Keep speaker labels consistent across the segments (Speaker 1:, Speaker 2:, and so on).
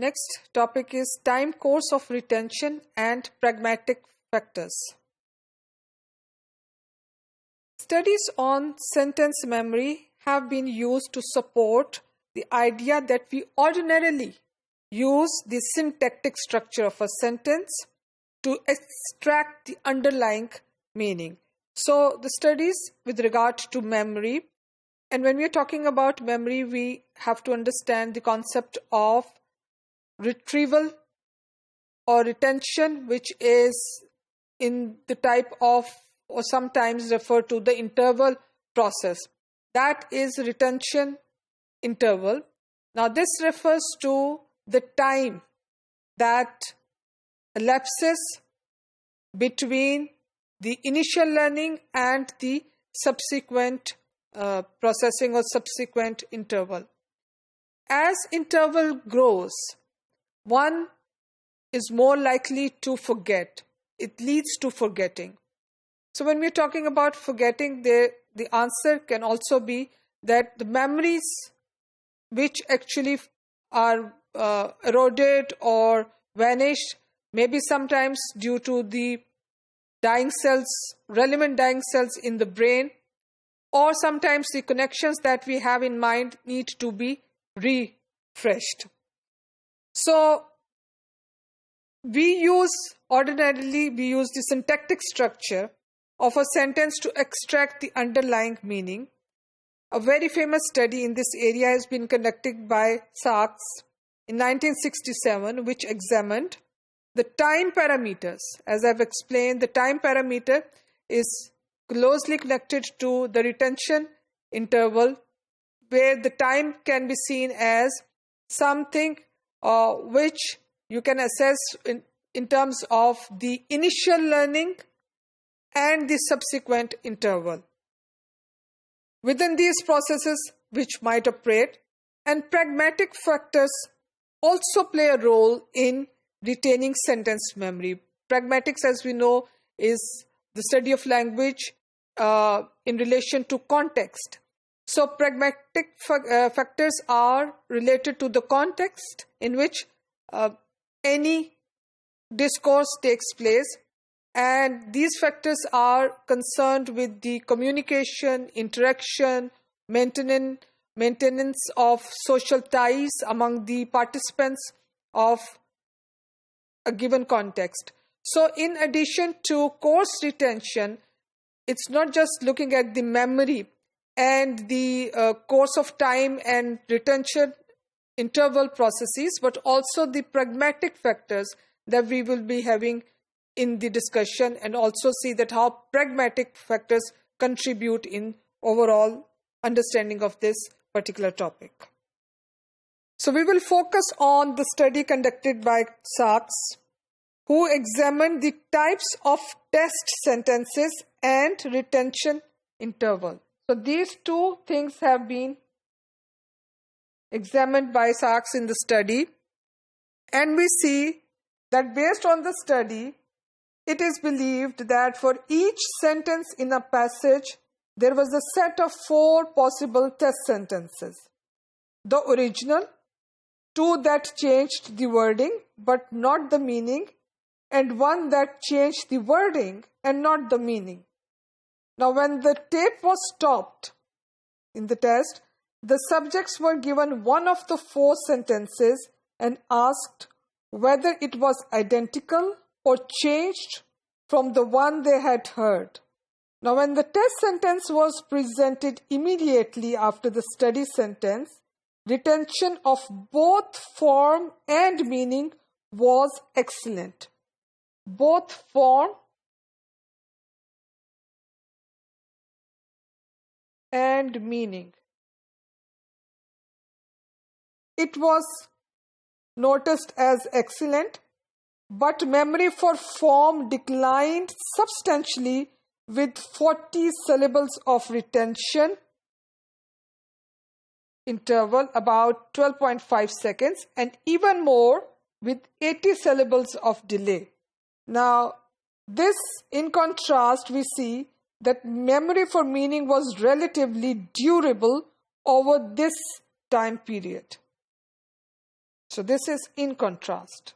Speaker 1: Next topic is time course of retention and pragmatic factors. Studies on sentence memory have been used to support the idea that we ordinarily use the syntactic structure of a sentence to extract the underlying meaning. So the studies with regard to memory, and when we are talking about memory, we have to understand the concept of retrieval or retention, which is in the type of, or sometimes referred to, the interval process. That is retention interval. Now this refers to the time that elapses between the initial learning and the subsequent processing or subsequent interval. As interval grows, one is more likely to forget. It leads to forgetting. So when we're talking about forgetting, the answer can also be that the memories which actually are eroded or vanished, maybe sometimes due to the dying cells, relevant dying cells in the brain, or sometimes the connections that we have in mind need to be refreshed. So ordinarily we use the syntactic structure of a sentence to extract the underlying meaning. A very famous study in this area has been conducted by Sachs in 1967, which examined the time parameters. As I've explained, the time parameter is closely connected to the retention interval, where the time can be seen as something which you can assess in terms of the initial learning and the subsequent interval. Within these processes which might operate, and pragmatic factors also play a role in retaining sentence memory. Pragmatics, as we know, is the study of language in relation to context. So pragmatic factors are related to the context in which any discourse takes place, and these factors are concerned with the communication, interaction, maintenance of social ties among the participants of a given context. So in addition to course retention, it's not just looking at the memory and the course of time and retention interval processes, but also the pragmatic factors that we will be having in the discussion, and also see that how pragmatic factors contribute in overall understanding of this particular topic. So we will focus on the study conducted by Sachs, who examined the types of test sentences and retention interval. So these two things have been examined by Sachs in the study, and we see that based on the study, it is believed that for each sentence in a passage, there was a set of 4 possible test sentences. The original, 2 that changed the wording but not the meaning, and 1 that changed the wording and not the meaning. Now, when the tape was stopped in the test, the subjects were given one of the 4 sentences and asked whether it was identical or changed from the one they had heard. Now, when the test sentence was presented immediately after the study sentence, retention of both form and meaning was excellent. Both form and meaning. It was noticed as excellent, but memory for form declined substantially with 40 syllables of retention interval, about 12.5 seconds, and even more with 80 syllables of delay. Now, this, in contrast, we see that memory for meaning was relatively durable over this time period. So this is in contrast.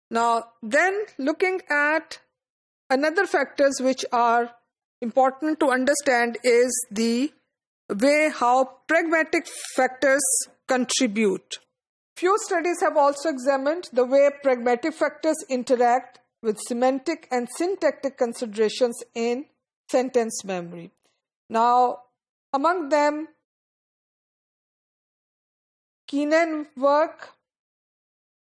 Speaker 1: Now, then looking at another factors which are important to understand is the way how pragmatic factors contribute. Few studies have also examined the way pragmatic factors interact with semantic and syntactic considerations in sentence memory. Now, among them, Keenan's work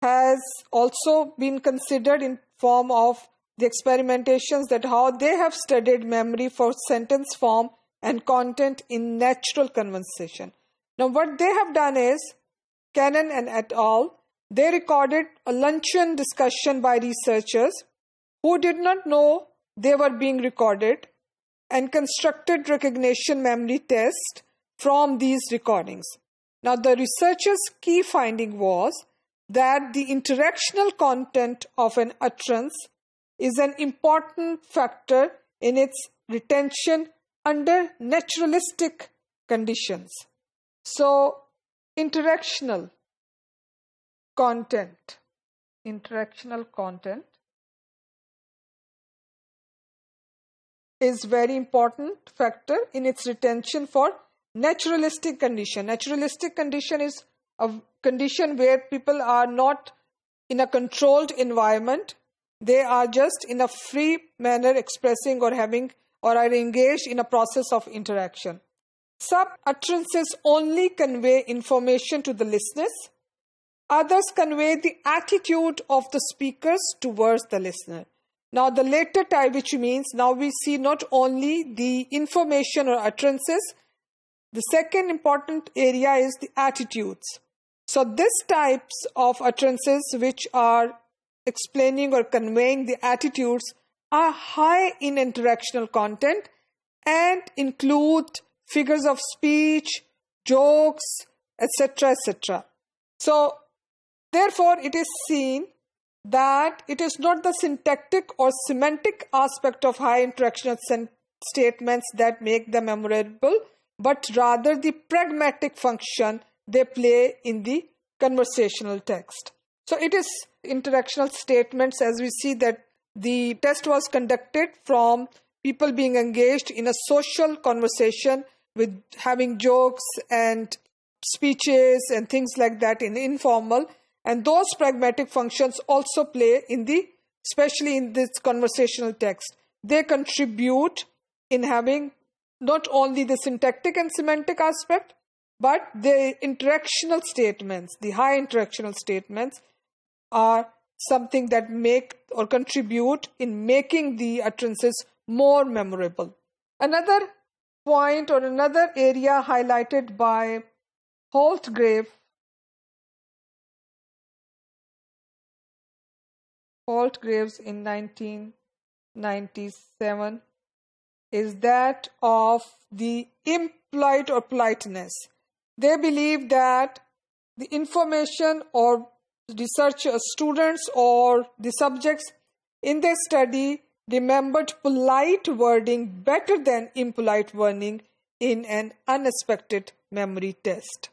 Speaker 1: has also been considered in form of the experimentations that how they have studied memory for sentence form and content in natural conversation. Now, what they have done is, Cannon and et al., they recorded a luncheon discussion by researchers who did not know they were being recorded and constructed recognition memory tests from these recordings. Now, the researchers' key finding was that the interactional content of an utterance is an important factor in its retention under naturalistic conditions. So, interactional content is very important factor in its retention for naturalistic condition. Naturalistic condition is a condition where people are not in a controlled environment. They are just in a free manner expressing or having or are engaged in a process of interaction. Some utterances only convey information to the listeners. Others convey the attitude of the speakers towards the listener. Now, the latter type, which means now we see not only the information or utterances, the second important area is the attitudes. So, these types of utterances which are explaining or conveying the attitudes are high in interactional content and include figures of speech, jokes, etc., etc. So, therefore, it is seen that it is not the syntactic or semantic aspect of high interactional statements that make them memorable, but rather the pragmatic function they play in the conversational text. So it is interactional statements, as we see that the test was conducted from people being engaged in a social conversation with having jokes and speeches and things like that in informal. And those pragmatic functions also play in the, especially in this conversational text. They contribute in having not only the syntactic and semantic aspect, but the interactional statements, the high interactional statements are something that make or contribute in making the utterances more memorable. Another point or another area highlighted by Holtgraves in 1997 is that of the impolite or politeness. They believe that the information or research students or the subjects in their study remembered polite wording better than impolite wording in an unexpected memory test.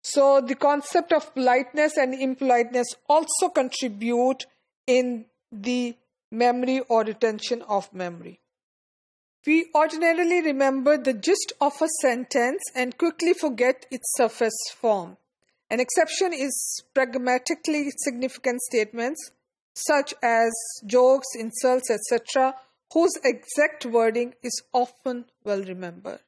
Speaker 1: So the concept of politeness and impoliteness also contribute in the memory or retention of memory. We ordinarily remember the gist of a sentence and quickly forget its surface form. An exception is pragmatically significant statements such as jokes, insults, etc., whose exact wording is often well remembered.